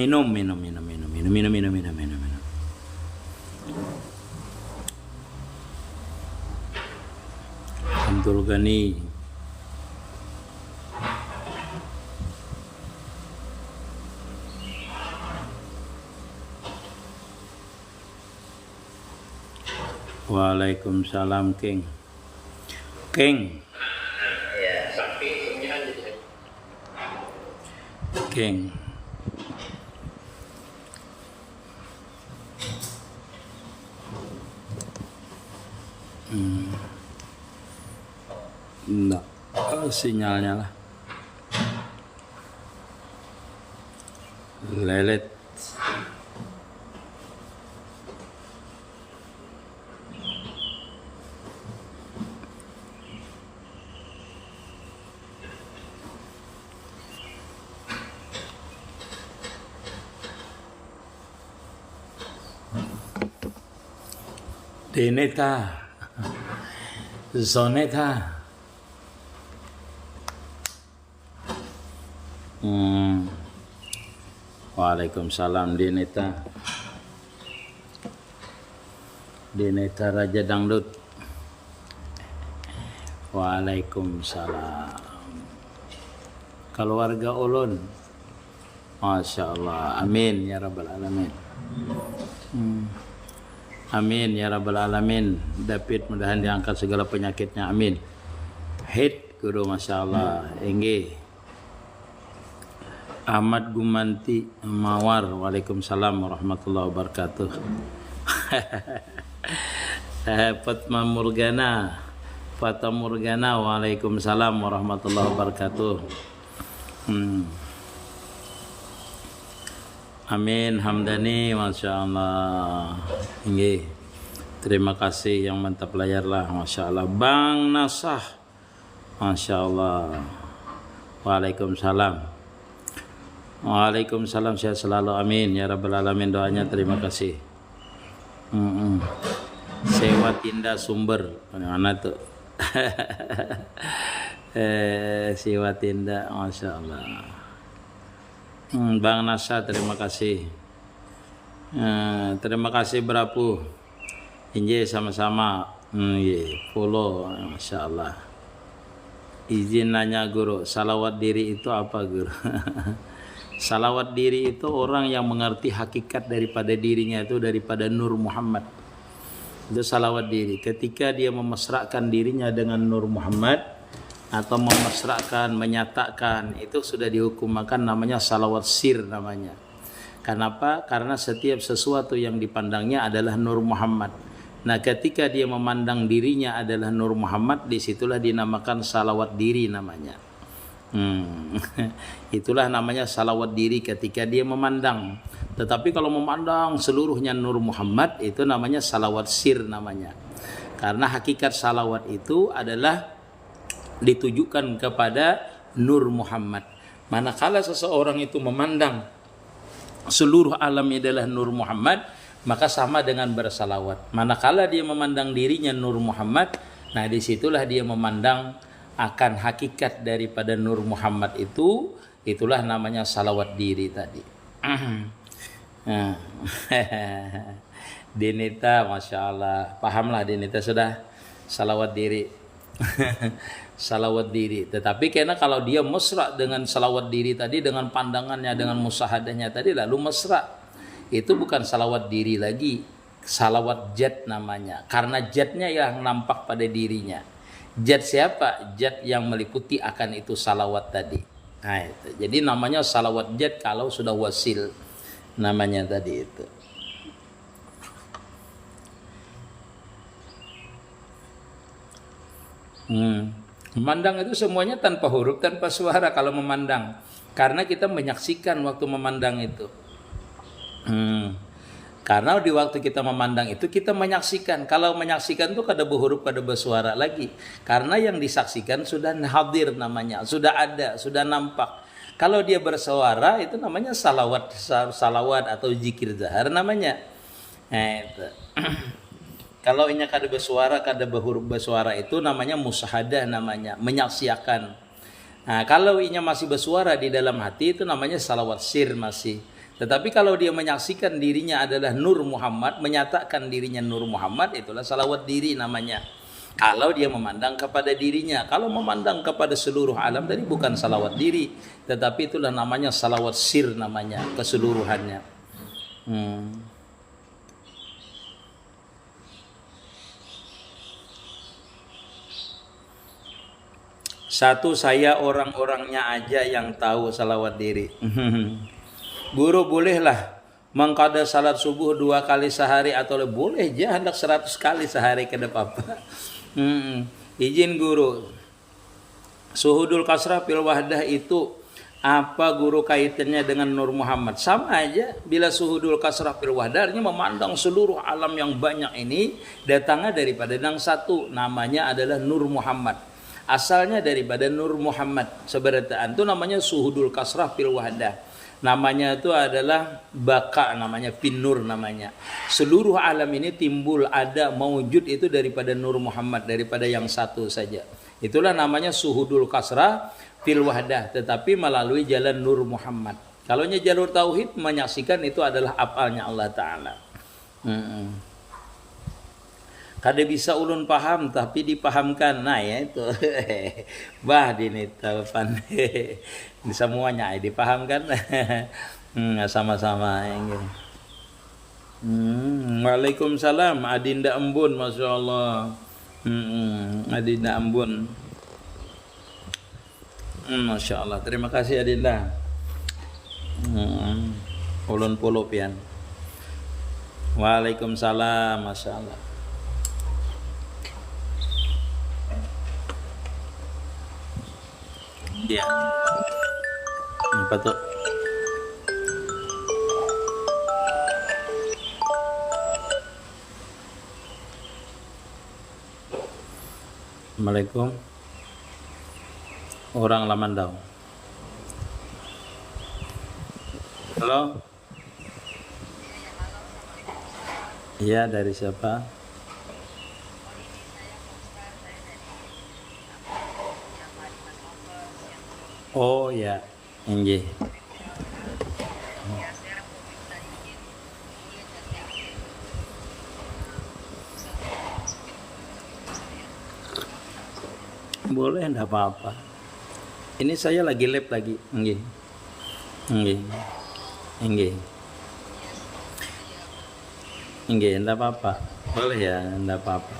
Minum, minum, minum, minum, minum, minum, minum, minum, minum, minum. Abdul Ghani. Waalaikumsalam, King. King. King. Enggak, sinyalnya lah. Lelet. Deneta. Zoneta. Waalaikumsalam Deneta. Deneta Raja Dangdut. Waalaikumsalam. Keluarga Ulun. Masya Allah. Amin ya Rabbal Alamin. Amin ya Rabbal Alamin. David mudahan diangkat segala penyakitnya. Amin. Hit guru Masya Allah. Engge. Ahmad Gumanti Mawar. Waalaikumsalam warahmatullahi wabarakatuh. Fatma Morgana. Waalaikumsalam warahmatullahi wabarakatuh. Amin Hamdani, Masya Allah. Ini terima kasih yang mantap layar lah, Masya Allah. Bang Nasah, Masya Allah. Waalaikumsalam. Waalaikumsalam, sehat selalu, amin ya Rabbal Alamin. Doanya terima kasih. Sewa Tinda Sumber, mana tuh? Sewa Tinda, Masya Allah. Bang Nasa, terima kasih. Terima kasih Brapu. Inje sama-sama. Follow, Masya Allah. Izin nanya guru, salawat diri itu apa guru? Salawat diri itu orang yang mengerti hakikat daripada dirinya itu daripada Nur Muhammad. Itu salawat diri. Ketika dia memesrakan dirinya dengan Nur Muhammad, atau memesrakan, menyatakan, itu sudah dihukumkan namanya salawat sir namanya. Kenapa? Karena setiap sesuatu yang dipandangnya adalah Nur Muhammad. Nah, ketika dia memandang dirinya adalah Nur Muhammad, disitulah dinamakan salawat diri namanya. Itulah namanya salawat diri ketika dia memandang. Tetapi kalau memandang seluruhnya Nur Muhammad, itu namanya salawat sir namanya. Karena hakikat salawat itu adalah ditujukan kepada Nur Muhammad. Manakala seseorang itu memandang seluruh alam adalah Nur Muhammad, maka sama dengan bersalawat. Manakala dia memandang dirinya Nur Muhammad, nah disitulah dia memandang akan hakikat daripada Nur Muhammad itu, itulah namanya salawat diri tadi. Denita, Masya Allah, pahamlah Denita sudah salawat diri. Salawat diri. Tetapi karena kalau dia mesra dengan salawat diri tadi, dengan pandangannya, dengan musahadahnya tadi, lalu mesra, itu bukan salawat diri lagi, salawat jat namanya. Karena jatnya yang nampak pada dirinya. Jat siapa? Jat yang meliputi akan itu salawat tadi. Nah, itu. Jadi namanya salawat jat kalau sudah wasil namanya tadi itu. Memandang itu semuanya tanpa huruf, tanpa suara kalau memandang. Karena kita menyaksikan waktu memandang itu. Karena di waktu kita memandang itu kita menyaksikan. Kalau menyaksikan itu kada berhuruf, kada bersuara lagi. Karena yang disaksikan sudah hadir namanya, sudah ada, sudah nampak. Kalau dia bersuara itu namanya salawat atau zikir zahar namanya. Nah, itu. Kalau inya kada bersuara, kada berhuruf bersuara itu namanya musyahadah namanya, menyaksikan. Nah, kalau inya masih bersuara di dalam hati itu namanya salawat sir masih. Tetapi kalau dia menyaksikan dirinya adalah Nur Muhammad, menyatakan dirinya Nur Muhammad, itulah salawat diri namanya. Kalau dia memandang kepada dirinya, kalau memandang kepada seluruh alam tadi bukan salawat diri, tetapi itulah namanya salawat sir namanya, keseluruhannya. Satu, saya orang-orangnya aja yang tahu salawat diri. Guru bolehlah mengqada salat subuh 2 kali sehari atau lebih, boleh aja hendak 100 kali sehari ke depan. Izin guru, suhudul kasrah fil wahdah itu apa guru kaitannya dengan Nur Muhammad? Sama aja, bila suhudul kasrah fil wahdah artinya memandang seluruh alam yang banyak ini datangnya daripada yang satu, namanya adalah Nur Muhammad. Asalnya daripada Nur Muhammad, seberataan itu namanya suhudul kasrah fil wahdah. Namanya itu adalah baka, namanya Fin-Nur namanya. Seluruh alam ini timbul, ada, maujud itu daripada Nur Muhammad, daripada yang satu saja. Itulah namanya suhudul kasrah fil wahdah, tetapi melalui jalan Nur Muhammad. Kalau jalur tauhid menyaksikan itu adalah apalnya Allah Ta'ala. Kada bisa ulun paham tapi dipahamkan. Nah ya itu. Bah dini tapan. Di semuanya dipahamkan. Sama-sama yang gitu. Waalaikumsalam Adinda Embun, Masya Allah. Adinda Embun. Masya Allah. Terima kasih Adinda. Ulun puluh pian. Waalaikumsalam, Masya Allah. Ya. Apa tuh? Assalamualaikum. Orang Lamandau. Halo. Iya, dari siapa? Oh ya, nggih. Boleh, enggak apa-apa. Ini saya lagi lab lagi, nggih. Nggih. Nggih. Nggih, enggak apa-apa. Boleh ya, enggak apa-apa.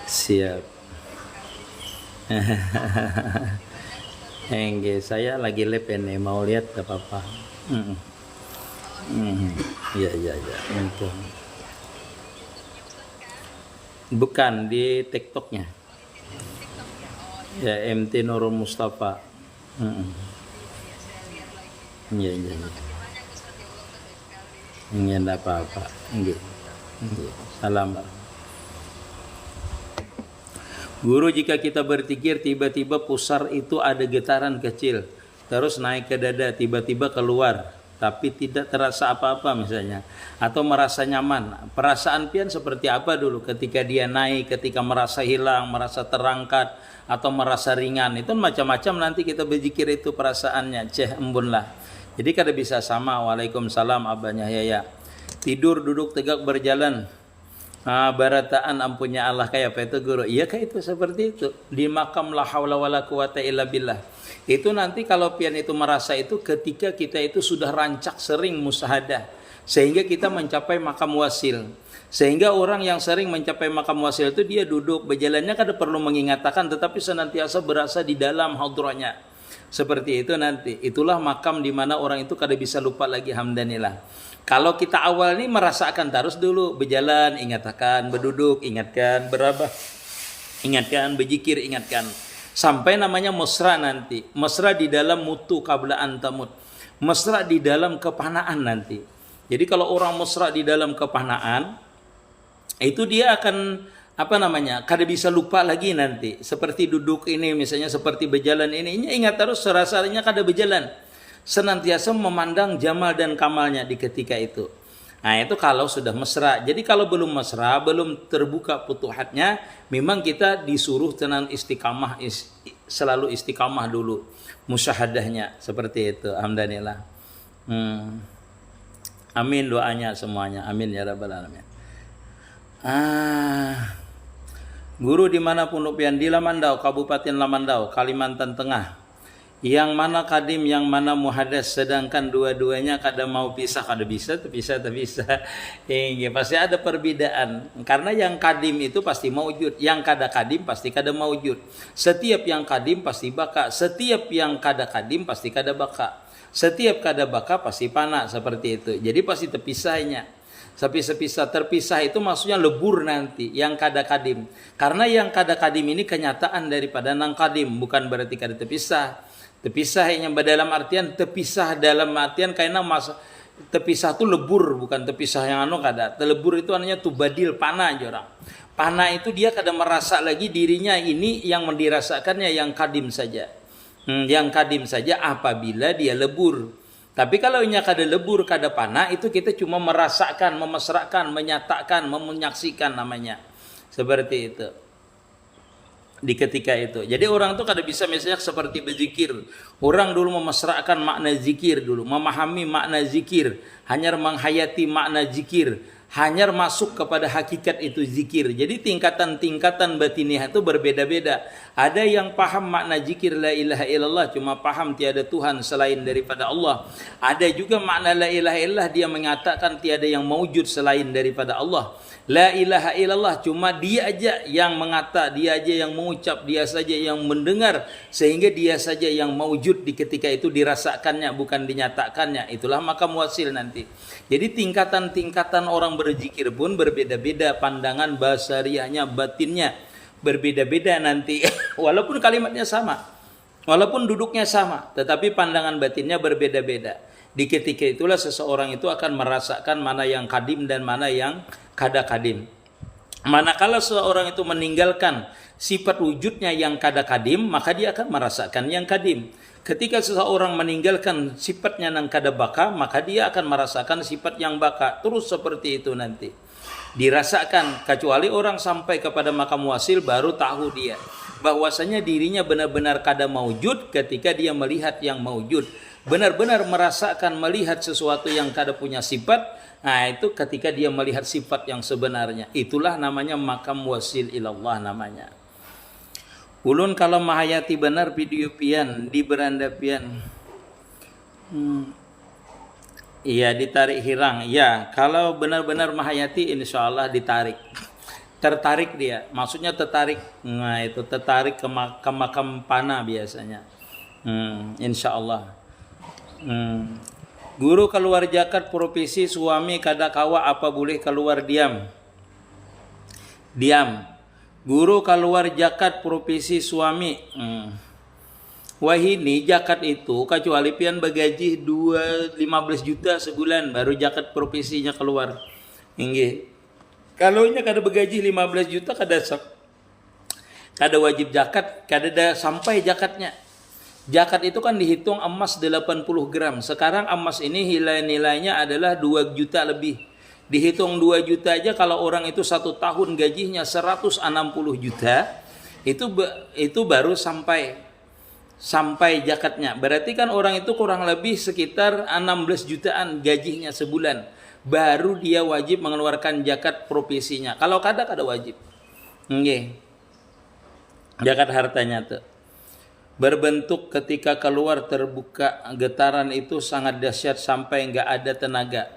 Siap. Enggak, saya lagi lab ini, mau lihat enggak apa-apa. Ya. Itu. Bukan di TikToknya. Ya, MT Nurul Mustafa. Iya. Enggak apa-apa. Enggak. Salam. Guru, jika kita berpikir tiba-tiba pusar itu ada getaran kecil, terus naik ke dada, tiba-tiba keluar, tapi tidak terasa apa-apa misalnya, atau merasa nyaman. Perasaan pian seperti apa dulu ketika dia naik, ketika merasa hilang, merasa terangkat, atau merasa ringan. Itu macam-macam nanti kita berzikir itu perasaannya. Embun lah. Jadi kada bisa sama. Waalaikumsalam abahnya Yaya. Tidur, duduk, tegak, berjalan. Barataan ampunnya Allah, kayak apa itu guru? Iya kayak itu, seperti itu. Di makam la haula wala quwata illa billah. Itu nanti kalau pian itu merasa itu ketika kita itu sudah rancak sering musahadah, sehingga kita mencapai makam wasil. Sehingga orang yang sering mencapai makam wasil itu dia duduk, berjalannya kada perlu mengingatkan, tetapi senantiasa berasa di dalam hadranya. Seperti itu nanti. Itulah makam di mana orang itu kada bisa lupa lagi hamdanillah. Kalau kita awal ini merasakan terus dulu, berjalan ingatkan, berduduk ingatkan, berabah ingatkan, berzikir ingatkan, sampai namanya mesra nanti. Mesra di dalam mutu qabla antamut. Mesra di dalam kepanaan nanti. Jadi kalau orang mesra di dalam kepanaan, itu dia akan kada bisa lupa lagi nanti. Seperti duduk ini misalnya, seperti berjalan ini ingat terus, rasanya kada berjalan. Senantiasa memandang jamal dan kamalnya di ketika itu. Nah itu kalau sudah mesra. Jadi kalau belum mesra, belum terbuka futuhatnya, memang kita disuruh tenang istiqamah, selalu istiqamah dulu musyahadahnya, seperti itu. Alhamdulillah. Amin doanya semuanya. Amin ya rabbal alamin. Guru dimanapun pian di Lamandau, Kabupaten Lamandau, Kalimantan Tengah. Yang mana kadim, yang mana muhadas, sedangkan dua-duanya kada mau pisah, kada bisa, terpisah. Pasti ada perbedaan. Karena yang kadim itu pasti maujud, yang kada kadim pasti kada maujud. Setiap yang kadim pasti baka, setiap yang kada kadim pasti kada baka. Setiap kada baka pasti pana, seperti itu. Jadi pasti terpisahnya. Terpisah itu maksudnya lebur nanti yang kada kadim. Karena yang kada kadim ini kenyataan daripada nang kadim, bukan berarti kada terpisah. Terpisah yang dalam artian terpisah dalam artian karena terpisah itu lebur, bukan terpisah yang kada. Telebur itu artinya tubadil, panah aja orang. Panah itu dia kada merasa lagi dirinya ini yang dirasakannya yang kadim saja. Yang kadim saja apabila dia lebur. Tapi kalau nya kada lebur, kada panah, itu kita cuma merasakan, memesrakan, menyatakan, menyaksikan namanya. Seperti itu. Di ketika itu. Jadi orang tuh kada bisa misalnya seperti berzikir. Orang dulu memesrakan makna zikir dulu, memahami makna zikir, hanya menghayati makna zikir, hanya masuk kepada hakikat itu zikir. Jadi tingkatan-tingkatan batiniah itu berbeda-beda. Ada yang paham makna zikir la ilaha illallah, cuma paham tiada Tuhan selain daripada Allah. Ada juga makna la ilaha illallah, dia mengatakan tiada yang maujud selain daripada Allah. La ilaha illallah, cuma dia aja yang mengata, dia aja yang mengucap, dia saja yang mendengar, sehingga dia saja yang maujud di ketika itu dirasakannya, bukan dinyatakannya. Itulah makam wasil nanti. Jadi tingkatan-tingkatan orang berzikir pun berbeda-beda, pandangan basariahnya, batinnya berbeda-beda nanti. Walaupun kalimatnya sama, walaupun duduknya sama, tetapi pandangan batinnya berbeda-beda. Di ketika itulah seseorang itu akan merasakan mana yang kadim dan mana yang kada kadim. Manakala seseorang itu meninggalkan sifat wujudnya yang kada kadim, maka dia akan merasakan yang kadim. Ketika seseorang meninggalkan sifatnya yang kada baka, maka dia akan merasakan sifat yang baka. Terus seperti itu nanti dirasakan, kecuali orang sampai kepada makam wasil baru tahu dia bahwasanya dirinya benar-benar kada maujud ketika dia melihat yang maujud. Benar-benar merasakan melihat sesuatu yang kada punya sifat. Nah, itu ketika dia melihat sifat yang sebenarnya. Itulah namanya makam wasil ilallah namanya. Ulun kalau mahayati benar video pian di beranda pian. Iya, ditarik hirang. Ya, kalau benar-benar mahayati insya Allah ditarik. Tertarik dia. Maksudnya tertarik. Nah, itu tertarik ke makam panah biasanya. Insya Allah. Guru keluar zakat profesi suami kada kawa apa boleh keluar diam? Diam. Guru keluar zakat profesi suami. Wah ini zakat itu kecuali pian bagaji 15 juta sebulan baru zakat profesinya keluar. Inggih. Kalau nya kada bagaji 15 juta kada wajib zakat, kada ada sampai zakatnya. Zakat itu kan dihitung emas 80 gram. Sekarang emas ini nilainya adalah 2 juta lebih. Dihitung 2 juta aja kalau orang itu 1 tahun gajinya 160 juta, itu baru sampai zakatnya. Berarti kan orang itu kurang lebih sekitar 16 jutaan gajinya sebulan. Baru dia wajib mengeluarkan zakat profesinya. Kalau kada wajib. Nggih. Zakat hartanya tuh. Berbentuk ketika keluar terbuka getaran itu sangat dahsyat sampai enggak ada tenaga.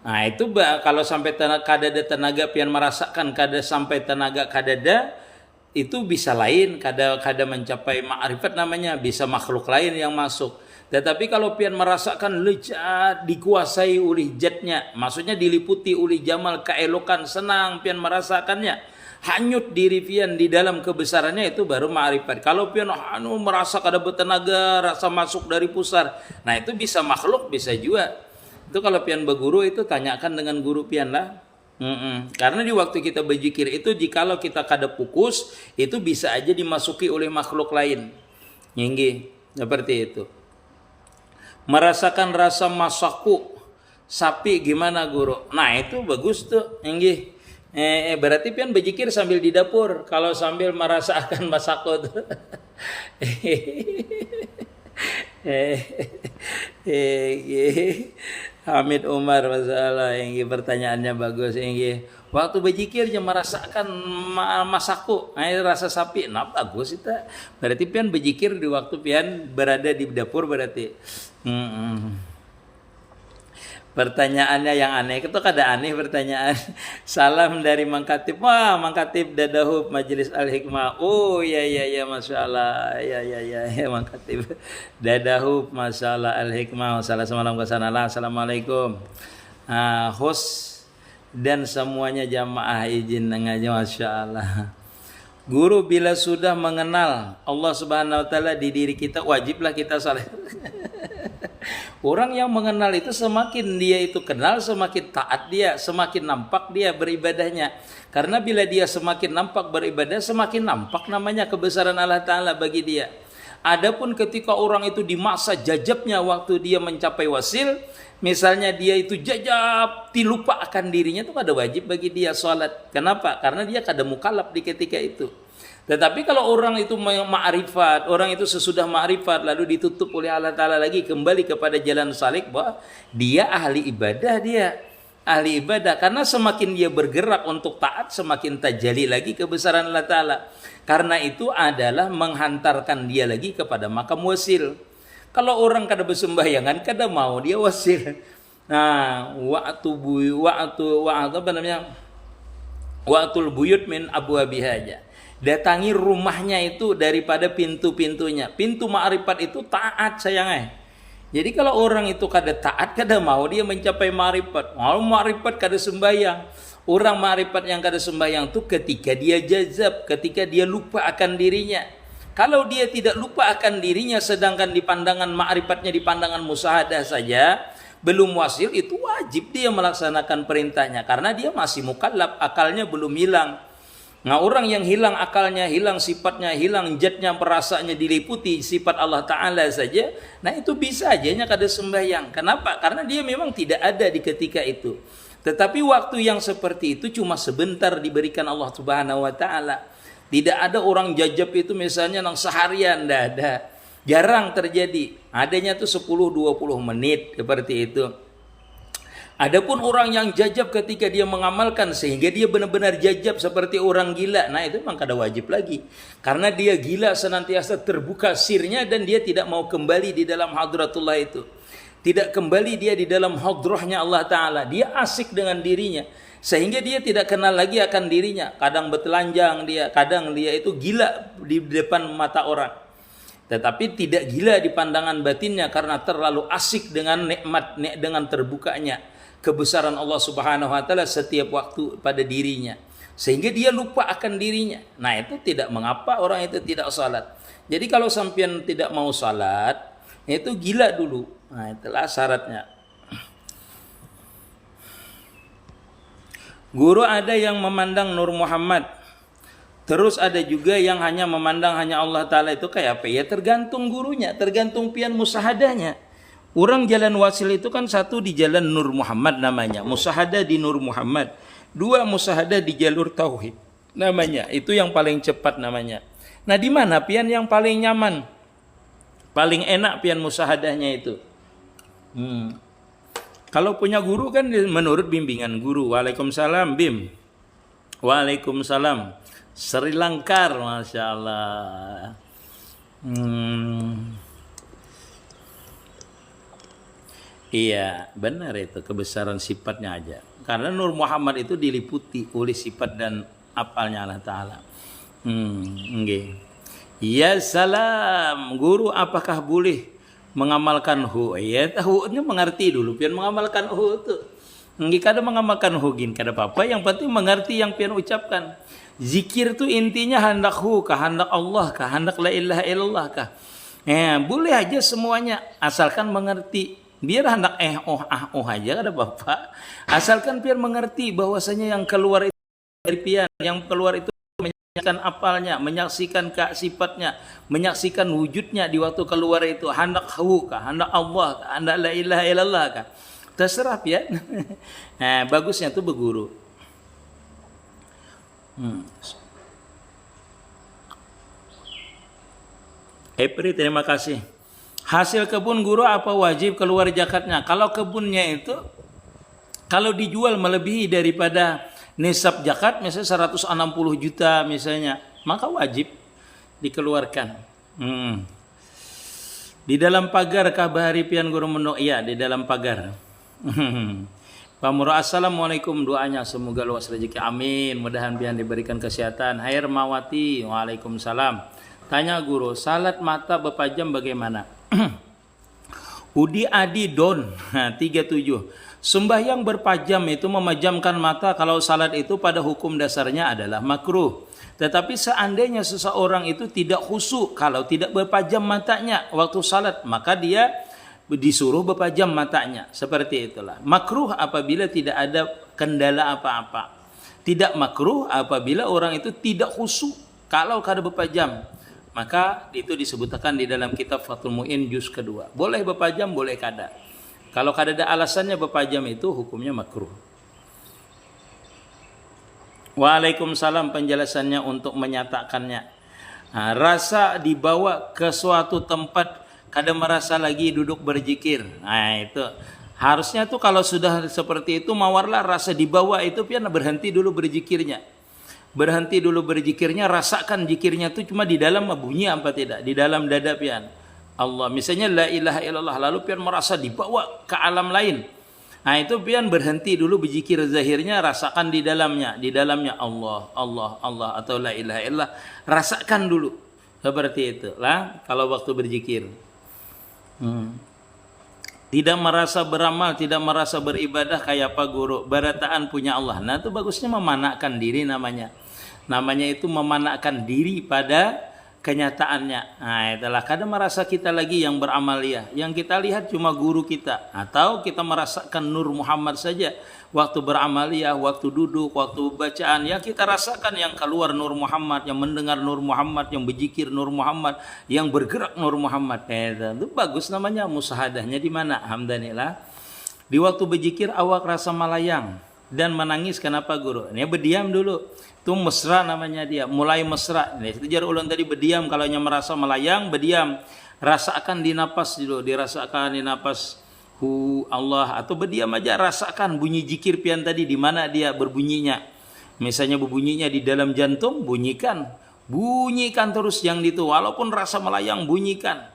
Nah itu kalau sampai kada ada tenaga pian merasakan kada sampai tenaga kada ada, itu bisa lain kada mencapai ma'rifat namanya, bisa makhluk lain yang masuk. Tetapi kalau pian merasakan lezat dikuasai oleh zatnya, maksudnya diliputi oleh jamal keelokan, senang pian merasakannya, hanyut diri pian di dalam kebesarannya, itu baru ma'rifat. Kalau pian merasa kada bertenaga, rasa masuk dari pusar, nah itu bisa makhluk, bisa juga. Itu kalau pian berguru itu tanyakan dengan guru pian lah. Karena di waktu kita berzikir itu jikalau kita kada fokus, itu bisa aja dimasuki oleh makhluk lain. Nggih, seperti itu. Merasakan rasa masaku sapi gimana guru? Nah itu bagus tuh, nggih. Berarti pian berzikir sambil di dapur. Kalau sambil merasakan masako tuh. Hamid Umar masalah yang pertanyaannya bagus yang waktu berzikirnya merasakan masaku rasa sapi nah bagus itu berarti pian berzikir di waktu pian berada di dapur berarti pertanyaannya yang aneh itu kada aneh pertanyaan salam dari Mang Katib wah Mang Katib Dadahub Majelis Al Hikmah oh ya Masya Allah ya Mang Katib Dadahub Masya Allah Al Hikmah Assalamualaikum host dan semuanya jamaah izin ngaji Masya Allah guru bila sudah mengenal Allah Subhanahu Wa Taala di diri kita wajiblah kita salat. Orang yang mengenal itu semakin dia itu kenal semakin taat dia, semakin nampak dia beribadahnya. Karena bila dia semakin nampak beribadah, semakin nampak namanya kebesaran Allah Ta'ala bagi dia. Adapun ketika orang itu di masa jajabnya waktu dia mencapai wasil, misalnya dia itu jajab, dilupa akan dirinya itu kada wajib bagi dia salat. Kenapa? Karena dia kada mukallaf di ketika itu. Tetapi kalau orang itu ma'rifat, orang itu sesudah ma'rifat lalu ditutup oleh Allah Ta'ala lagi kembali kepada jalan salik bahwa dia ahli ibadah ahli ibadah karena semakin dia bergerak untuk taat semakin tajali lagi kebesaran Allah Ta'ala karena itu adalah menghantarkan dia lagi kepada makam wasil. Kalau orang kada bersembahyangan kada mau dia wasil. Nah wa'atul buyut min abwabiha aja. Datangi rumahnya itu daripada pintu-pintunya. Pintu ma'rifat itu taat sayangnya. Jadi kalau orang itu kada taat, kada mau dia mencapai ma'rifat. Mau ma'rifat kada sembahyang. Orang ma'rifat yang kada sembahyang itu ketika dia jazab, ketika dia lupa akan dirinya. Kalau dia tidak lupa akan dirinya sedangkan di pandangan ma'rifatnya di pandangan musyahadah saja, belum wasil itu wajib dia melaksanakan perintahnya karena dia masih mukallaf, akalnya belum hilang. Nah orang yang hilang akalnya, hilang sifatnya, hilang jatnya, perasaannya diliputi sifat Allah Ta'ala saja, nah itu bisa ajanya kada sembahyang. Kenapa? Karena dia memang tidak ada di ketika itu. Tetapi waktu yang seperti itu cuma sebentar diberikan Allah Subhanahu Wa Ta'ala. Tidak ada orang jajab itu misalnya nang seharian, tidak ada. Jarang terjadi. Adanya tuh 10-20 menit seperti itu. Adapun orang yang jajab ketika dia mengamalkan sehingga dia benar-benar jajab seperti orang gila, nah itu memang kada wajib lagi. Karena dia gila senantiasa terbuka sirnya dan dia tidak mau kembali di dalam hadratullah itu. Tidak kembali dia di dalam hadrahnya Allah Ta'ala. Dia asik dengan dirinya. Sehingga dia tidak kenal lagi akan dirinya. Kadang bertelanjang dia, kadang dia itu gila di depan mata orang. Tetapi tidak gila di pandangan batinnya karena terlalu asik dengan nikmat, dengan terbukanya kebesaran Allah Subhanahu Wa Taala setiap waktu pada dirinya sehingga dia lupa akan dirinya. Nah itu tidak mengapa orang itu tidak salat. Jadi kalau sampean tidak mau salat itu gila dulu. Nah itulah syaratnya. Guru ada yang memandang Nur Muhammad, terus ada juga yang hanya memandang hanya Allah Ta'ala, itu kayak apa ya? Tergantung gurunya, tergantung pian musahadahnya. Orang jalan wasil itu kan satu di jalan Nur Muhammad namanya, musahadah di Nur Muhammad. Dua, musahadah di jalur tauhid namanya. Itu yang paling cepat namanya. Nah di mana pian yang paling nyaman, paling enak pian musahadahnya itu? Kalau punya guru kan menurut bimbingan guru. Waalaikumsalam Bim. Waalaikumsalam. Sri Lankar, Masya Allah. Iya, benar itu kebesaran sifatnya aja. Karena Nur Muhammad itu diliputi oleh sifat dan apalnya Allah Ta'ala. Ya salam, guru apakah boleh mengamalkan hu? Ya tahu ini mengerti dulu, pian mengamalkan hu itu. Kada mengamalkan hu gin kada apa-apa, yang penting mengerti yang pian ucapkan. Zikir itu intinya hendak hu kah, hendak Allah kah, hendak la ilaha illallah kah. Boleh aja semuanya asalkan mengerti. Biar hendak oh aja kada apa-apa. Asalkan biar mengerti bahwasanya yang keluar itu dari pian, yang keluar itu menyaksikan apalnya, menyaksikan sifatnya, menyaksikan wujudnya di waktu keluar itu, hendak hu kah, hendak Allah kah, hendak la ilaha illallah kah. Terserah pian. Nah, bagusnya tuh berguru. Epri, terima kasih. Hasil kebun guru apa wajib keluar zakatnya? Kalau kebunnya itu kalau dijual melebihi daripada nisab zakat misalnya 160 juta misalnya, maka wajib dikeluarkan. Di dalam pagar kabari pian guru meno, iya di dalam pagar. Pak Muro, assalamualaikum, doanya semoga luas rezeki, amin, mudahan pian diberikan kesehatan. Hai Hermawati, waalaikumsalam. Tanya guru, salat mata berpajam bagaimana? Udi Adi Don 37. Sembahyang berpajam itu memejamkan mata kalau salat itu pada hukum dasarnya adalah makruh. Tetapi seandainya seseorang itu tidak khusyuk kalau tidak berpajam matanya waktu salat, maka dia disuruh berpajam matanya. Seperti itulah. Makruh apabila tidak ada kendala apa-apa. Tidak makruh apabila orang itu tidak khusyuk kalau kada berpajam. Maka itu disebutkan di dalam kitab Fathul Mu'in juz kedua. Boleh berpajam, boleh kada. Kalau kada ada alasannya berpajam itu hukumnya makruh. Waalaikumsalam, penjelasannya untuk menyatakannya. Nah, rasa dibawa ke suatu tempat kada merasa lagi duduk berzikir. Nah itu harusnya tuh kalau sudah seperti itu mawarlah rasa dibawa itu pian berhenti dulu berzikirnya. Berhenti dulu berzikirnya, rasakan zikirnya itu cuma di dalam bunyi apa tidak, di dalam dada pian. Allah misalnya la ilaha illallah lalu pian merasa dibawa ke alam lain. Nah itu pian berhenti dulu berzikir zahirnya, rasakan di dalamnya Allah Allah Allah atau la ilaha illallah, rasakan dulu seperti itu lah kalau waktu berzikir. Tidak merasa beramal, tidak merasa beribadah kayak apa guru, barataan punya Allah. Nah itu bagusnya memanakkan diri namanya. Namanya itu memanakkan diri pada kenyataannya. Nah itulah kadang merasa kita lagi yang beramaliyah. Yang kita lihat cuma guru kita. Atau kita merasakan Nur Muhammad saja. Waktu beramaliyah, waktu duduk, waktu bacaan. Yang kita rasakan yang keluar Nur Muhammad. Yang mendengar Nur Muhammad. Yang berzikir Nur Muhammad. Yang bergerak Nur Muhammad. Itu bagus namanya. Musahadahnya di mana? Alhamdulillah. Di waktu berzikir awak rasa malayang. Dan menangis kenapa guru? Ini berdiam dulu. Itu mesra namanya dia, mulai mesra. Itu jar ulang tadi berdiam, kalau yang merasa melayang berdiam. Rasakan di napas dulu, dirasakan di napas hu Allah atau berdiam aja, rasakan bunyi zikir pian tadi di mana dia berbunyinya. Misalnya berbunyinya di dalam jantung, bunyikan. Bunyikan terus yang itu walaupun rasa melayang bunyikan.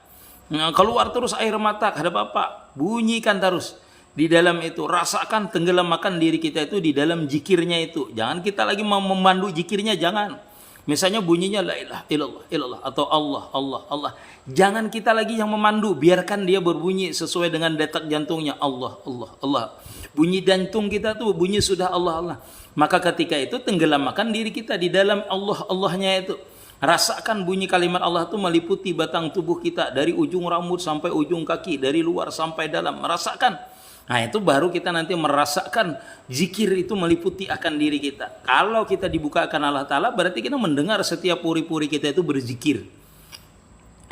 Nah, keluar terus air mata, ada apa-apa, bunyikan terus. Di dalam itu rasakan tenggelamkan diri kita itu di dalam zikirnya itu. Jangan kita lagi mau memandu zikirnya, jangan. Misalnya bunyinya la ilaha illallah illallah atau Allah Allah Allah. Jangan kita lagi yang memandu, biarkan dia berbunyi sesuai dengan detak jantungnya Allah Allah Allah. Bunyi jantung kita tuh bunyi sudah Allah Allah. Maka ketika itu tenggelamkan diri kita di dalam Allah Allahnya itu. Rasakan bunyi kalimat Allah itu meliputi batang tubuh kita dari ujung rambut sampai ujung kaki, dari luar sampai dalam. Merasakan. Nah itu baru kita nanti merasakan zikir itu meliputi akan diri kita. Kalau kita dibukakan Allah Ta'ala berarti kita mendengar setiap puri-puri kita itu berzikir.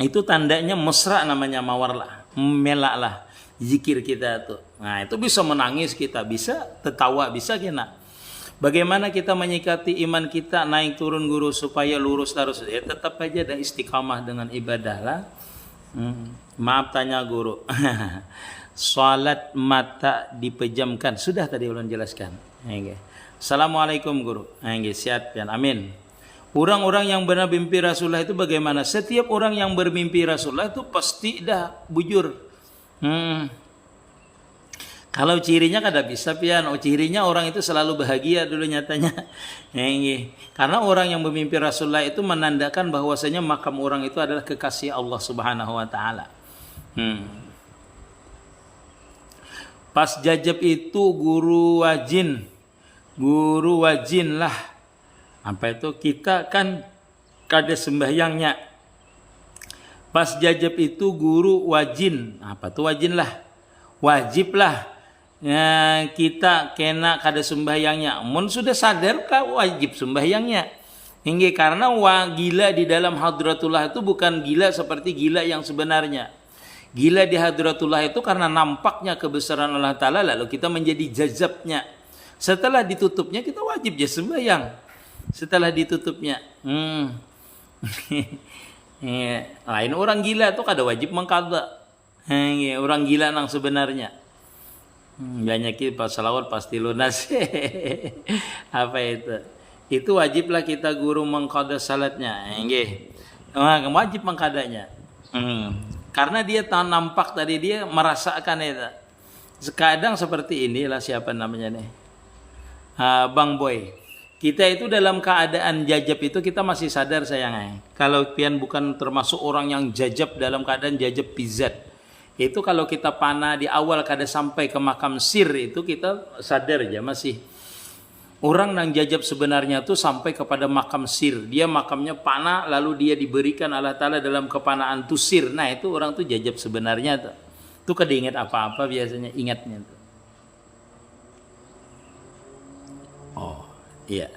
Itu tandanya mesra namanya mawarlah, melaklah zikir kita itu. Nah itu bisa menangis kita, bisa tertawa, bisa kena. Bagaimana kita menyikapi iman kita naik turun guru supaya lurus terus? Ya tetap aja dan istiqamah dengan ibadah lah. Maaf tanya guru. Salat mata dipejamkan. Sudah tadi ulun jelaskan. Assalamualaikum guru. Siap ya. Amin. Orang-orang yang benar mimpi Rasulullah itu bagaimana? Setiap orang yang bermimpi Rasulullah itu pasti dah bujur. Kalau cirinya kada bisa pian. Cirinya orang itu selalu bahagia dulu nyatanya. Karena orang yang bermimpi Rasulullah itu menandakan bahwasanya makam orang itu adalah kekasih Allah Subhanahu wa taala. Pas jajab itu guru wajin lah. Apa itu? Kita kan kada sembahyangnya. Pas jajab itu guru wajin. Apa tuh wajin lah? Wajib lah. Ya, kita kena kada sembahyangnya. Mun sudah sadar kah wajib sembahyangnya. Hingga karena gila di dalam hadratullah itu bukan gila seperti gila yang sebenarnya. Gila di hadratullah itu karena nampaknya kebesaran Allah Ta'ala lalu kita menjadi jazabnya. Setelah ditutupnya kita wajib ya sembahyang. Setelah ditutupnya. Lain orang gila itu kada wajib mengqadha. Orang gila nang sebenarnya. Banyak pas salawat pasti lunas. Apa itu? Itu wajiblah kita guru mengqada salatnya. Nggih. Wajib mengqadanya. Karena dia nampak tadi dia merasakan itu. Sekadang seperti inilah siapa namanya nih? Bang Boy. Kita itu dalam keadaan jajab itu kita masih sadar sayangnya. Kalau pian bukan termasuk orang yang jajab dalam keadaan jajab pizat. Itu kalau kita panah di awal kada sampai ke makam sir itu kita sadar aja masih. Orang yang jajab sebenarnya tuh sampai kepada makam sir. Dia makamnya panah lalu dia diberikan Allah Ta'ala dalam kepanaan tuh sir. Nah itu orang tuh jajab sebenarnya tuh. Tuh kada ingat apa-apa biasanya ingatnya tuh. Oh iya.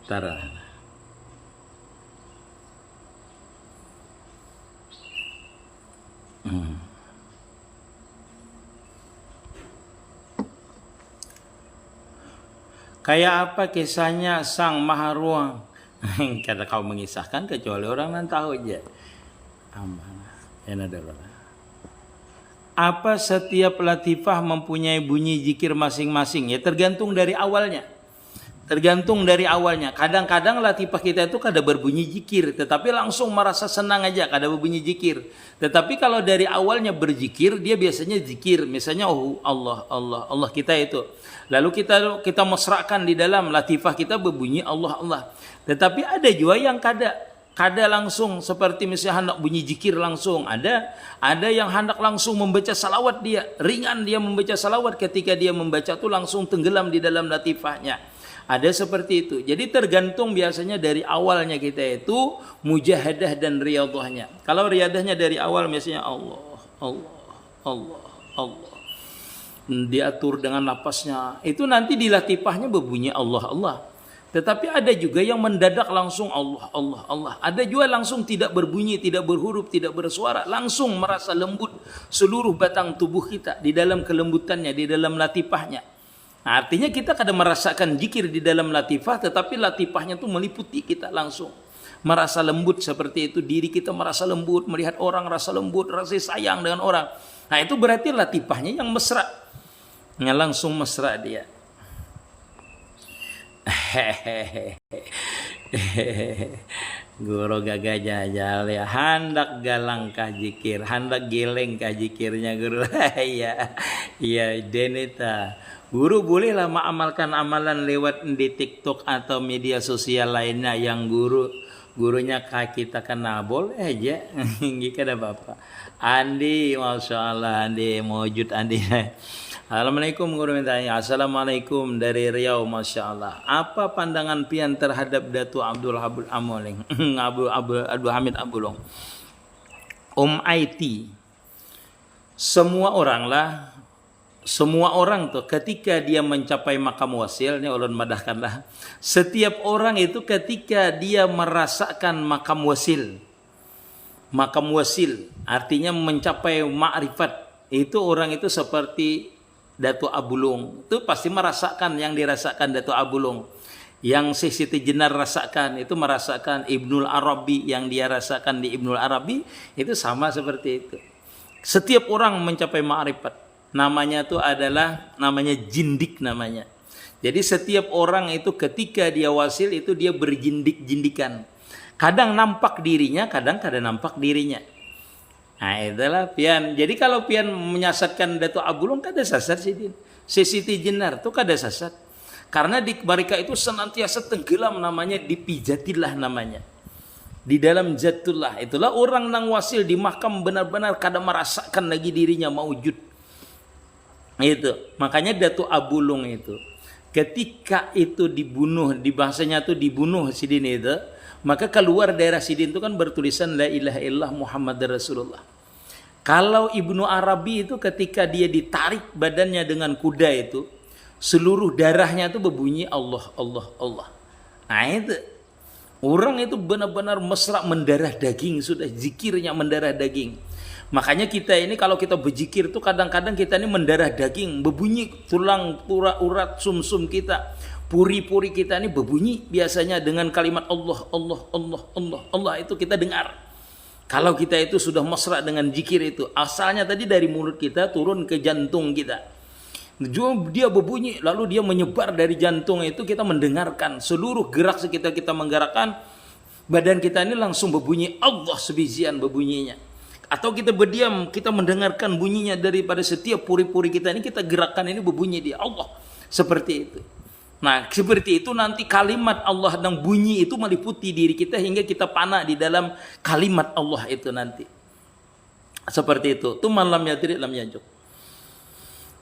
Tara. Kayak apa kisahnya sang Maharuang? Kata kau mengisahkan kecuali orang yang tahu aja. Apa setiap latifah mempunyai bunyi zikir masing-masing? Ya tergantung dari awalnya. Kadang-kadang latifah kita itu kada berbunyi zikir, tetapi langsung merasa senang aja, kada berbunyi zikir. Tetapi kalau dari awalnya berzikir, dia biasanya zikir. Misalnya Allah, Allah, Allah kita itu. Lalu kita mesrakan di dalam latifah kita berbunyi Allah, Allah. Tetapi ada juga yang kada langsung seperti misalnya hendak bunyi zikir langsung. Ada yang hendak langsung membaca salawat dia. Ringan dia membaca salawat, ketika dia membaca itu langsung tenggelam di dalam latifahnya. Ada seperti itu. Jadi tergantung biasanya dari awalnya kita itu mujahadah dan riyadhahnya. Kalau riyadhahnya dari awal misalnya Allah, Allah, Allah, Allah. Diatur dengan napasnya. Itu nanti di latifahnya berbunyi Allah, Allah. Tetapi ada juga yang mendadak langsung Allah, Allah, Allah. Ada juga langsung tidak berbunyi, tidak berhuruf, tidak bersuara. Langsung merasa lembut seluruh batang tubuh kita di dalam kelembutannya, di dalam latifahnya. Nah, artinya kita kadang merasakan zikir di dalam latifah, tetapi latifahnya itu meliputi kita langsung. Merasa lembut seperti itu, diri kita merasa lembut, melihat orang rasa lembut, rasa sayang dengan orang. Nah itu berarti latifahnya yang mesra. Yang langsung mesra dia. Guru gagah jajal ya, hendak galang kah zikir, hendak geleng kah zikirnya guru. Iya Denita. Guru bolehlah mengamalkan amalan lewat di TikTok atau media sosial lainnya yang gurunya kita kenal, boleh aja. Gak ada apa-apa. Andi, masya Allah, Andi mewujud Andi. Assalamualaikum guru mintanya. Assalamualaikum dari Riau, masya Allah. Apa pandangan pian terhadap Datuk Abdul Hamid Amoleng, Abdul Hamid Abulong? IT. Semua orang tuh ketika dia mencapai makam wasil, ini ulun madahkanlah. Setiap orang itu ketika dia merasakan makam wasil artinya mencapai ma'rifat, itu orang itu seperti Datuk Abulung. Itu pasti merasakan yang dirasakan Datuk Abulung. Yang Siti Jenar rasakan itu merasakan Ibnul Arabi, yang dia rasakan di Ibnul Arabi itu sama seperti itu. Setiap orang mencapai ma'rifat. Namanya itu namanya jindik namanya. Jadi setiap orang itu ketika dia wasil itu dia berjindik-jindikan. Kadang nampak dirinya, kadang kada nampak dirinya. Nah itulah pian. Jadi kalau pian menyasatkan Datuk Abulung kada sasat sih. Siti Jenar tuh kada sasat. Karena di mereka itu senantiasa tenggelam namanya, dipijatillah namanya. Di dalam zatullah. Itulah orang nang wasil di makam benar-benar kada merasakan lagi dirinya maujud. Itu makanya Datuk Abulung itu ketika itu dibunuh, di bahasanya itu dibunuh Sidin itu, maka keluar daerah Sidin itu kan bertulisan la ilaha illallah Muhammad Rasulullah. Kalau Ibnu Arabi itu ketika dia ditarik badannya dengan kuda itu, seluruh darahnya itu berbunyi Allah, Allah, Allah. Nah itu orang itu benar-benar mesra, mendarah daging, sudah zikirnya mendarah daging. Makanya kita ini kalau kita berzikir tuh kadang-kadang kita ini mendarah daging, berbunyi tulang, urat, sumsum kita. Puri-puri kita ini berbunyi biasanya dengan kalimat Allah, Allah, Allah, Allah, Allah, itu kita dengar. Kalau kita itu sudah mesra dengan zikir itu, asalnya tadi dari mulut kita turun ke jantung kita. Dia berbunyi, lalu dia menyebar dari jantung itu, kita mendengarkan. Seluruh gerak sekitar kita menggerakkan, badan kita ini langsung berbunyi Allah sebijian berbunyinya. Atau kita berdiam, kita mendengarkan bunyinya daripada setiap puri-puri kita ini, kita gerakkan ini berbunyi di Allah. Seperti itu. Nah, seperti itu nanti kalimat Allah dan bunyi itu meliputi diri kita hingga kita panah di dalam kalimat Allah itu nanti. Seperti itu. Itu malam yadri lam yajuk.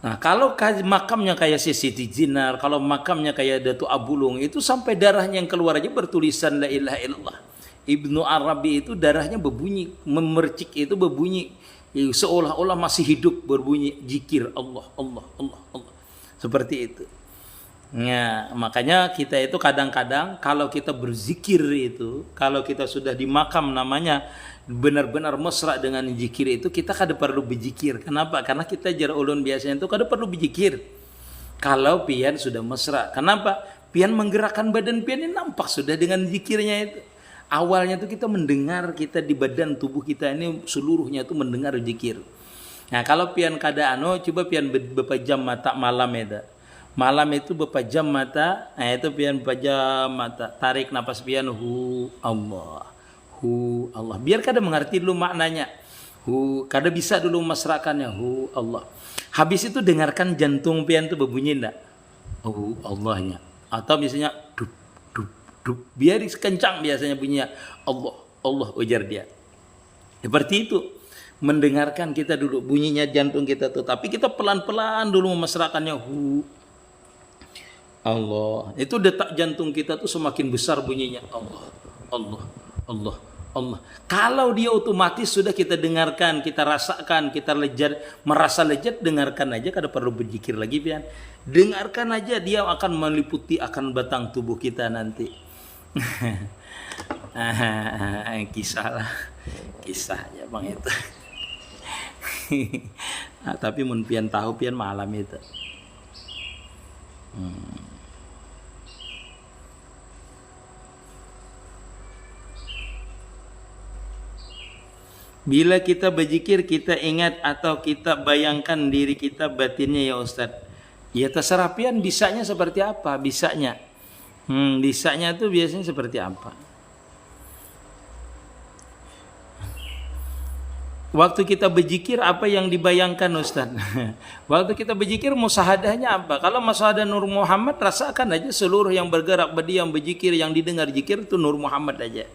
Nah, kalau makamnya kayak Siti Jenar, kalau makamnya kayak Datu Abulung, itu sampai darahnya yang keluar aja bertulisan la ilaha illallah. Ibnu Arabi itu darahnya berbunyi, memercik itu berbunyi seolah-olah masih hidup, berbunyi zikir Allah, Allah, Allah, Allah. Seperti itu. Nah, makanya kita itu kadang-kadang kalau kita berzikir itu, kalau kita sudah di makam namanya benar-benar mesra dengan zikir itu, kita kada perlu berzikir. Kenapa? Karena kita jar ulun biasanya itu kada perlu berzikir. Kalau pian sudah mesra. Kenapa? Pian menggerakkan badan pian ini nampak sudah dengan zikirnya itu. Awalnya itu kita mendengar, kita di badan tubuh kita ini seluruhnya itu mendengar zikir. Nah, kalau pian kada coba pian bepejam mata malam itu. Malam itu bepejam mata, nah itu pian bepejam mata, tarik napas pian hu Allah. Hu Allah. Biar kada mengerti dulu maknanya. Hu, kada bisa dulu mesrakannya hu Allah. Habis itu dengarkan jantung pian itu berbunyi enggak? Hu Allahnya. Atau misalnya dup dup dup. Biar kencang biasanya bunyinya Allah, Allah ujar dia. Seperti itu. Mendengarkan kita dulu bunyinya jantung kita tuh, tapi kita pelan-pelan dulu memesrakannya hu Allah. Itu detak jantung kita tuh semakin besar bunyinya Allah, Allah, Allah, Allah. Kalau dia otomatis sudah kita dengarkan, kita rasakan, kita lejat, merasa lejat, dengarkan aja, kada perlu berzikir lagi pian. Dengarkan aja, dia akan meliputi akan batang tubuh kita nanti. Kisah lah, kisah ya bang itu. Nah, tapi mun pian tahu pian malam itu. Bila kita berzikir, kita ingat atau kita bayangkan diri kita batinnya ya Ustaz. Ya terserah pian bisanya seperti apa, bisanya. Bisanya itu biasanya seperti apa. Waktu kita berzikir apa yang dibayangkan Ustaz? Waktu kita berzikir musahadahnya apa? Kalau musyahadah Nur Muhammad, rasakan aja seluruh yang bergerak, berdiam, berzikir, yang didengar zikir itu Nur Muhammad aja.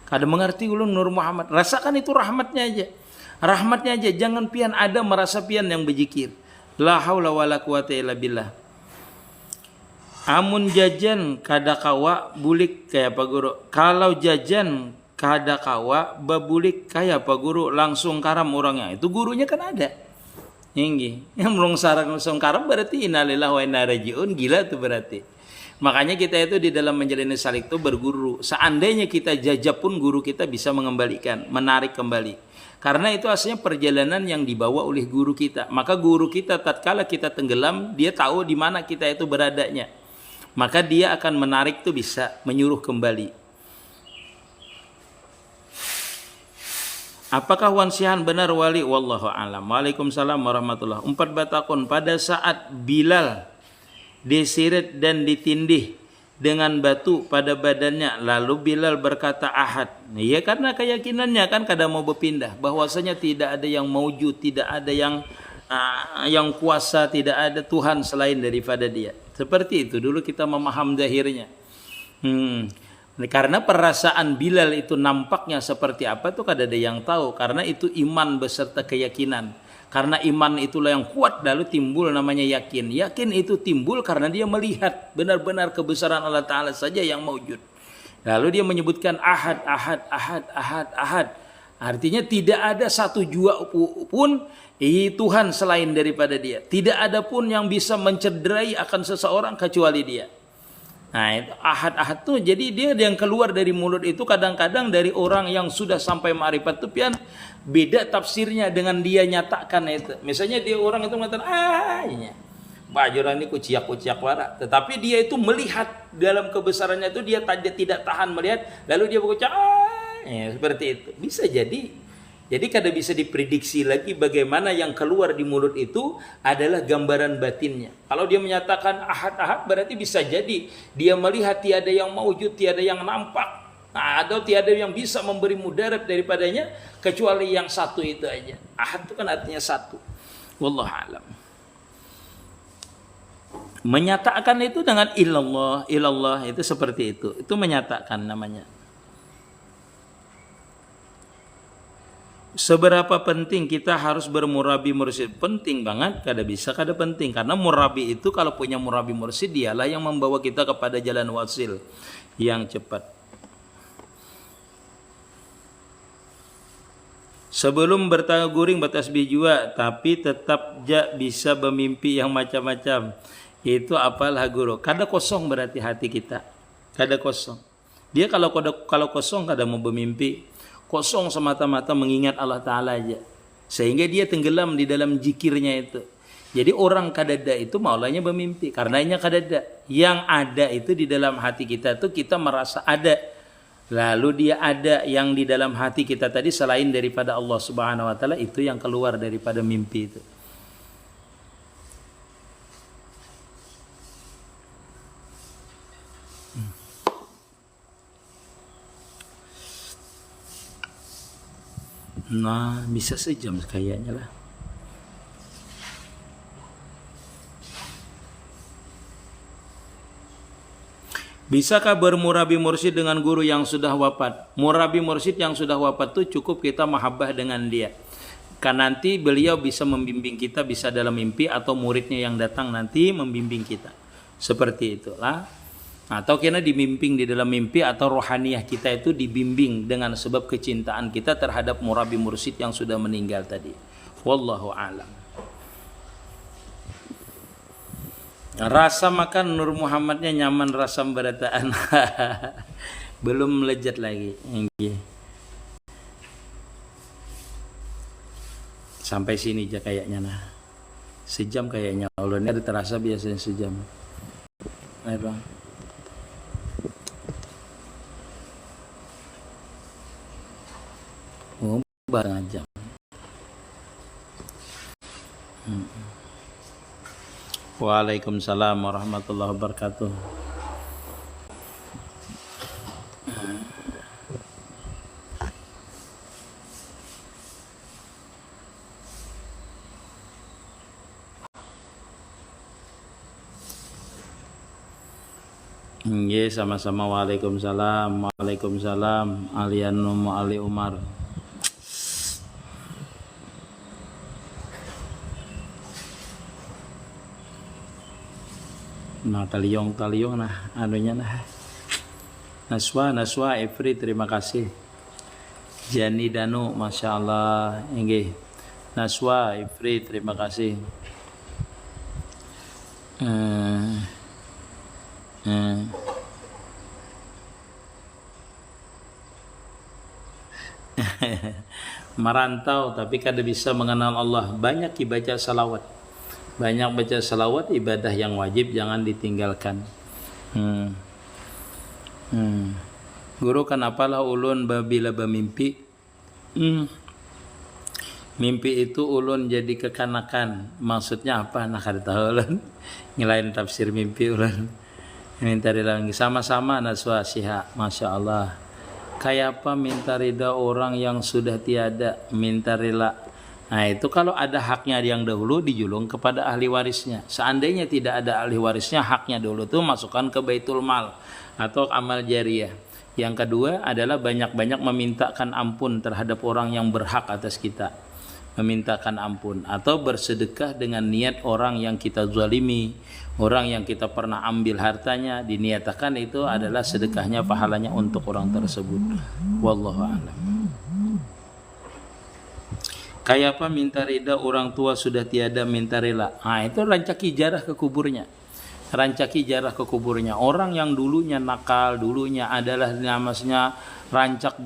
Kada mengerti ulun Nur Muhammad, rasakan itu rahmatnya aja. Rahmatnya aja, jangan pian ada merasa pian yang berzikir. La haula wala quwata illa billah. Amun jajan kada kawa bulik kayak apa guru? Kalau jajan kada kawa babulik kayak apa guru? Langsung karam orangnya. Itu gurunya kan ada. Inggi. Yang belum sarang langsung karam berarti innalillahi wa inna ilaihi raji'un, gila tuh berarti. Makanya kita itu di dalam menjalani salik itu berguru. Seandainya kita jajah pun guru kita bisa mengembalikan, menarik kembali. Karena itu aslinya perjalanan yang dibawa oleh guru kita. Maka guru kita tatkala kita tenggelam, dia tahu di mana kita itu beradanya. Maka dia akan menarik tuh bisa menyuruh kembali. Apakah wansihan benar wali? Wallahu a'lam. Waalaikumsalam warahmatullahi. 4 batakun pada saat Bilal diseret dan ditindih dengan batu pada badannya, lalu Bilal berkata ahad. Ya karena keyakinannya kan kada mau berpindah, bahwasanya tidak ada yang maujud, tidak ada yang kuasa, tidak ada Tuhan selain daripada dia. Seperti itu dulu kita memaham zahirnya. Karena perasaan Bilal itu nampaknya seperti apa itu kada ada yang tahu, karena itu iman beserta keyakinan. Karena iman itulah yang kuat, lalu timbul namanya yakin. Yakin itu timbul karena dia melihat benar-benar kebesaran Allah Ta'ala saja yang maujud. Lalu dia menyebutkan ahad, ahad, ahad, ahad, ahad. Artinya tidak ada satu jua pun Tuhan selain daripada dia. Tidak ada pun yang bisa mencederai akan seseorang kecuali dia. Nah itu ahad-ahad tuh, jadi dia yang keluar dari mulut itu kadang-kadang dari orang yang sudah sampai ma'rifat tuh pian beda tafsirnya dengan dia nyatakan itu. Misalnya dia orang itu mengatakan baju orang ini kuciak-kuciak wara. Tetapi dia itu melihat dalam kebesarannya itu dia tidak tahan melihat, lalu dia berucap ya, seperti itu. Bisa jadi. Jadi kada bisa diprediksi lagi bagaimana yang keluar di mulut itu adalah gambaran batinnya. Kalau dia menyatakan ahad-ahad berarti bisa jadi dia melihat tiada yang maujud, tiada yang nampak, atau tiada yang bisa memberi mudarat daripadanya kecuali yang satu itu aja. Ahad itu kan artinya satu. Wallahu a'lam. Menyatakan itu dengan ilallah itu seperti itu. Itu menyatakan namanya. Seberapa penting kita harus bermurabi mursyid? Penting banget, kada bisa kada penting. Karena murabi itu kalau punya murabi mursyid dialah yang membawa kita kepada jalan wasil yang cepat. Sebelum bertaguring bertasbih juga, tapi tetap bisa bermimpi yang macam-macam. Itu apalah guru. Kada kosong berarti hati kita. Kada kosong. Dia kalau kosong kada mau bermimpi. Kosong semata-mata mengingat Allah Ta'ala aja. Sehingga dia tenggelam di dalam zikirnya itu. Jadi orang kadada itu maulanya bermimpi. Karenanya kadada. Yang ada itu di dalam hati kita itu kita merasa ada. Lalu dia ada yang di dalam hati kita tadi selain daripada Allah Subhanahu Wa Ta'ala itu yang keluar daripada mimpi itu. Nah, bisa sejam kayaknya lah. Bisakah bermurabi mursyid dengan guru yang sudah wafat? Murabi mursyid yang sudah wafat itu cukup kita mahabbah dengan dia. Kan nanti beliau bisa membimbing kita, bisa dalam mimpi atau muridnya yang datang nanti membimbing kita. Seperti itulah. Atau kena dibimbing di dalam mimpi atau rohaniyah kita itu dibimbing dengan sebab kecintaan kita terhadap murabi mursyid yang sudah meninggal tadi. Wallahu a'lam. Rasa makan Nur Muhammadnya nyaman rasa berataan. Belum melejat lagi. Sampai sini aja kayaknya nah. Sejam kayaknya. Allah ini ada terasa biasanya sejam. Ayo bang. Barang jam. Waalaikumsalam warahmatullahi wabarakatuh. Nggih, sama-sama. Waalaikumsalam. Waalaikumsalam. Alianum Ali Umar. Nah, taliong nah anunya nah. Naswa Efri, terima kasih. Jani Danu, masya Allah. Nggih. Naswa Efri, terima kasih. Merantau tapi kada bisa mengenal Allah. Banyak dibaca salawat. Banyak baca salawat, ibadah yang wajib jangan ditinggalkan. Guru, kenapalah ulun bila bermimpi? Mimpi itu ulun jadi kekanakan. Maksudnya apa? Nah, kada tahu ulun. Ngelain tafsir mimpi ulun. Minta ridha sama-sama naswa siha. Masya Allah. Kayak apa minta ridha orang yang sudah tiada? Minta rela. Nah, itu kalau ada haknya yang dahulu dijulung kepada ahli warisnya. Seandainya tidak ada ahli warisnya, haknya dulu itu masukkan ke baitul mal atau amal jariyah. Yang kedua adalah banyak-banyak memintakan ampun terhadap orang yang berhak atas kita. Memintakan ampun atau bersedekah dengan niat orang yang kita zalimi, orang yang kita pernah ambil hartanya, diniatakan itu adalah sedekahnya, pahalanya untuk orang tersebut. Wallahu a'lam. Kayak apa minta ridha orang tua sudah tiada, minta rela. Nah, itu rancaki jarah ke kuburnya. Rancaki jarah ke kuburnya. Orang yang dulunya nakal, dulunya adalah namanya rancak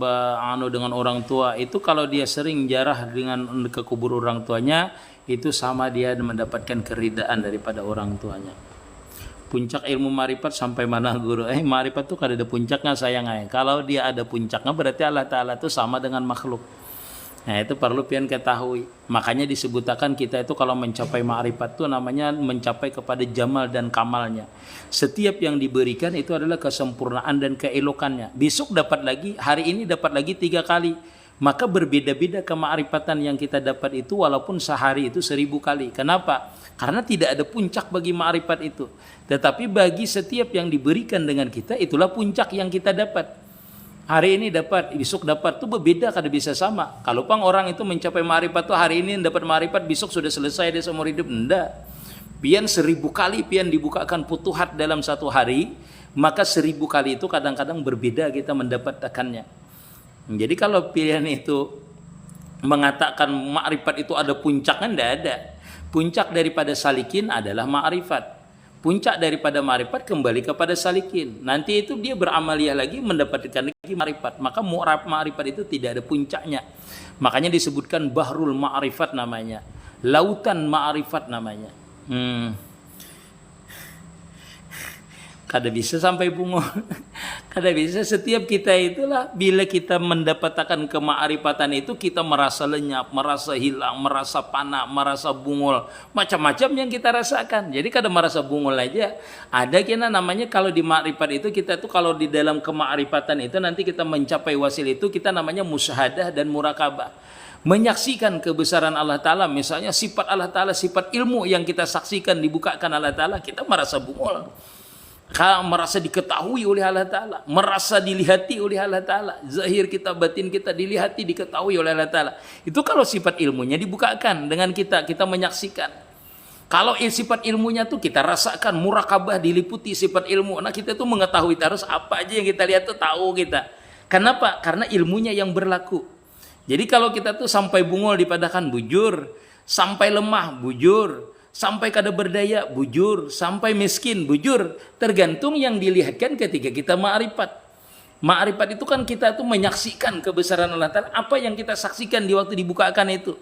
dengan orang tua, itu kalau dia sering jarah dengan ke kubur orang tuanya, itu sama dia mendapatkan keridaan daripada orang tuanya. Puncak ilmu marifat sampai mana guru? Marifat tuh kada ada puncaknya sayang. Kalau dia ada puncaknya berarti Allah Ta'ala itu sama dengan makhluk. Nah itu perlu pian ketahui. Makanya disebutkan kita itu kalau mencapai ma'rifat itu namanya mencapai kepada jamal dan kamalnya. Setiap yang diberikan itu adalah kesempurnaan dan keelokannya. Besok dapat lagi, hari ini dapat lagi 3 kali. Maka berbeda-beda kema'rifatan yang kita dapat itu walaupun sehari itu 1000 kali. Kenapa? Karena tidak ada puncak bagi ma'rifat itu. Tetapi bagi setiap yang diberikan dengan kita itulah puncak yang kita dapat. Hari ini dapat, besok dapat, itu berbeda, kada bisa sama. Kalau pang orang itu mencapai ma'rifat tuh hari ini dapat ma'rifat, besok sudah selesai dia seumur hidup. Enggak. Pian 1000 kali pian dibukakan putuhat dalam satu hari, maka 1000 kali itu kadang-kadang berbeda kita mendapatkannya. Jadi kalau pian itu mengatakan ma'rifat itu ada puncaknya, enggak ada. Puncak daripada salikin adalah ma'rifat. Puncak daripada ma'rifat kembali kepada salikin. Nanti itu dia beramaliyah lagi mendapatkan lagi ma'rifat. Maka ma'rifat itu tidak ada puncaknya. Makanya disebutkan bahrul ma'rifat namanya. Lautan ma'rifat namanya. Kada bisa sampai bungo. Kada bisa. Setiap kita itulah bila kita mendapatkan kema'rifatan itu kita merasa lenyap, merasa hilang, merasa panak, merasa bungul, macam-macam yang kita rasakan. Jadi kada merasa bungul aja. Ada kena namanya kalau di ma'rifat itu kita tuh kalau di dalam kema'rifatan itu nanti kita mencapai wasil itu kita namanya musyahadah dan murakabah. Menyaksikan kebesaran Allah Ta'ala, misalnya sifat Allah Ta'ala, sifat ilmu yang kita saksikan dibukakan Allah Ta'ala, kita merasa bungul. Merasa diketahui oleh Allah Ta'ala, merasa dilihati oleh Allah Ta'ala, zahir kita, batin kita dilihati, diketahui oleh Allah Ta'ala. Itu kalau sifat ilmunya dibukakan dengan kita menyaksikan. Kalau sifat ilmunya tuh kita rasakan, murakabah diliputi sifat ilmu. Nah kita tuh mengetahui terus apa aja yang kita lihat tuh tahu kita. Kenapa? Karena ilmunya yang berlaku. Jadi kalau kita tuh sampai bungul dipadakan bujur, sampai lemah bujur, sampai kada berdaya bujur, sampai miskin bujur, tergantung yang dilihatkan ketika kita ma'rifat. Ma'rifat itu kan kita tuh menyaksikan kebesaran Allah Ta'ala, apa yang kita saksikan di waktu dibukakan itu.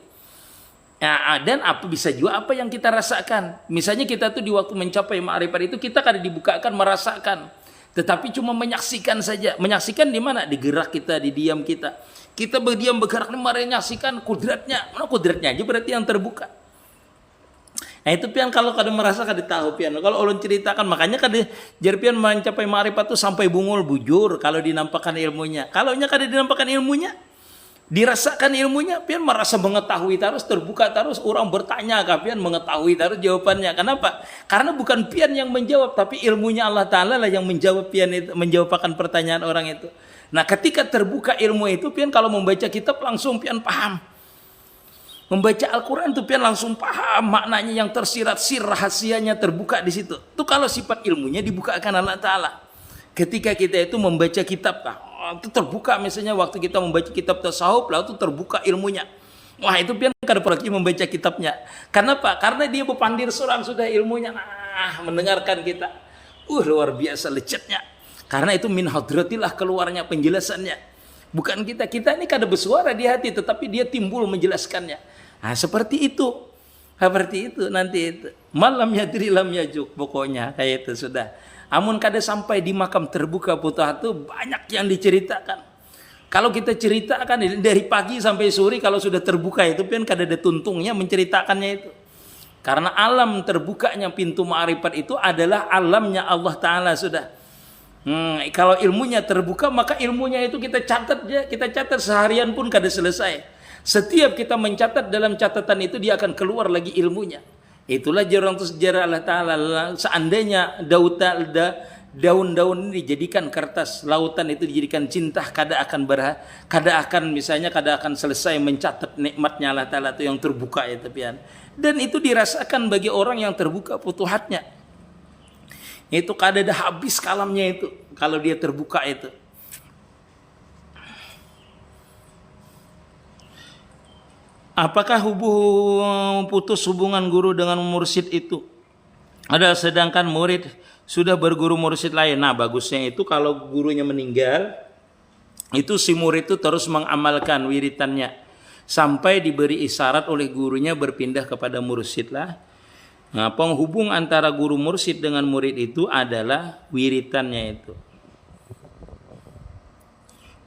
Ya, dan apa bisa juga apa yang kita rasakan. Misalnya kita tuh di waktu mencapai ma'rifat itu kita kada dibukakan merasakan, tetapi cuma menyaksikan saja. Menyaksikan di mana? Di gerak kita, di diam kita. Kita berdiam bergerak menyaksikan kudratnya. Mana kudratnya aja berarti yang terbuka. Nah itu pian kalau kada merasa kada tahu pian. Kalau ulun ceritakan makanya kada jar pian mencapai ma'rifat itu sampai bungul bujur kalau dinampakkan ilmunya. Kalau nya kada dinampakkan ilmunya, dirasakan ilmunya, pian merasa mengetahui terus, terbuka terus, orang bertanya pian mengetahui terus jawabannya. Kenapa? Karena bukan pian yang menjawab, tapi ilmunya Allah Ta'ala lah yang menjawab pian itu, menjawabkan pertanyaan orang itu. Nah ketika terbuka ilmu itu pian kalau membaca kitab langsung pian paham. Membaca Al-Quran itu pian langsung paham maknanya yang tersirat, sir rahasianya terbuka di situ. Itu kalau sifat ilmunya dibukakan Allah Ta'ala. Ketika kita itu membaca kitab, itu terbuka misalnya waktu kita membaca kitab tasawuf, lalu itu terbuka ilmunya. Wah itu pian kada perlu membaca kitabnya. Kenapa? Karena dia berpandir surang sudah ilmunya. Nah mendengarkan kita. Luar biasa lecetnya. Karena itu min hadratillah keluarnya penjelasannya. Bukan kita. Kita ini kada bersuara di hati, tetapi dia timbul menjelaskannya. Nah seperti itu. Seperti itu nanti itu. Malam yadri lam yajuk. Pokoknya kayak itu sudah. Amun kada sampai di makam terbuka putuhat itu banyak yang diceritakan. Kalau kita ceritakan dari pagi sampai sore kalau sudah terbuka itu pian kada ada tuntungnya menceritakannya itu. Karena alam terbukanya pintu ma'rifat itu adalah alamnya Allah Ta'ala sudah. Kalau ilmunya terbuka maka ilmunya itu kita catat ya, kita catat seharian pun kada selesai. Setiap kita mencatat dalam catatan itu dia akan keluar lagi ilmunya. Itulah orang itu sejarah Allah Ta'ala. Seandainya daun-daun ini dijadikan kertas, lautan itu dijadikan cinta, kada akan misalnya kada akan selesai mencatat nikmatnya Allah Ta'ala itu yang terbuka itu pian. Dan itu dirasakan bagi orang yang terbuka futuhatnya. Itu kada ada habis kalamnya itu kalau dia terbuka itu. Apakah putus hubungan guru dengan mursyid itu? Ada sedangkan murid sudah berguru mursyid lain. Nah bagusnya itu kalau gurunya meninggal, itu si murid itu terus mengamalkan wiritannya. sampai diberi isyarat oleh gurunya berpindah kepada mursyid lah. Nah, penghubung antara guru mursyid dengan murid itu adalah wiritannya itu.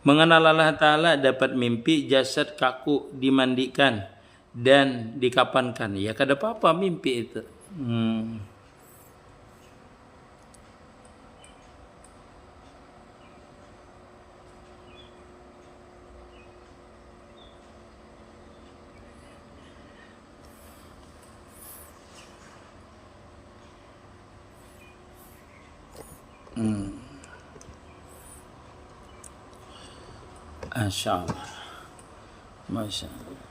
Mengenal Allah Ta'ala dapat mimpi jasad kaku dimandikan dan dikapankan. Ya kada apa-apa mimpi itu. Masya Allah. Masya Allah.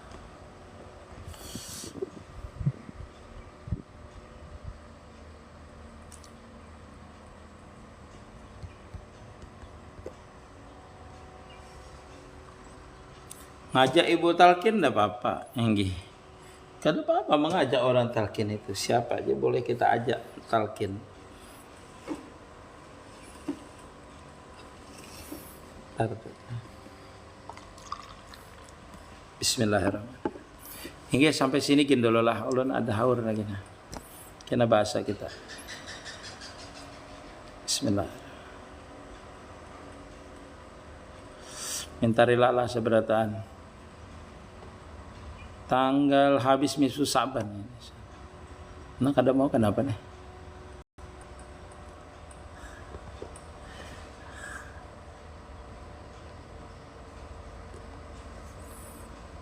Ngajak ibu talqin enggak apa-apa, Enggi. Kada apa-apa mengajak orang talqin itu. Siapa aja boleh kita ajak talqin. Bismillahirrahmanirrahim. Hingga sampai sini kin dulu lah. Ulun ada haur lagi nah. Kena bahasa kita. Bismillah. Mintarilah lah seberataan. Tanggal habis misu Saban. Nah kada mau kenapa nih?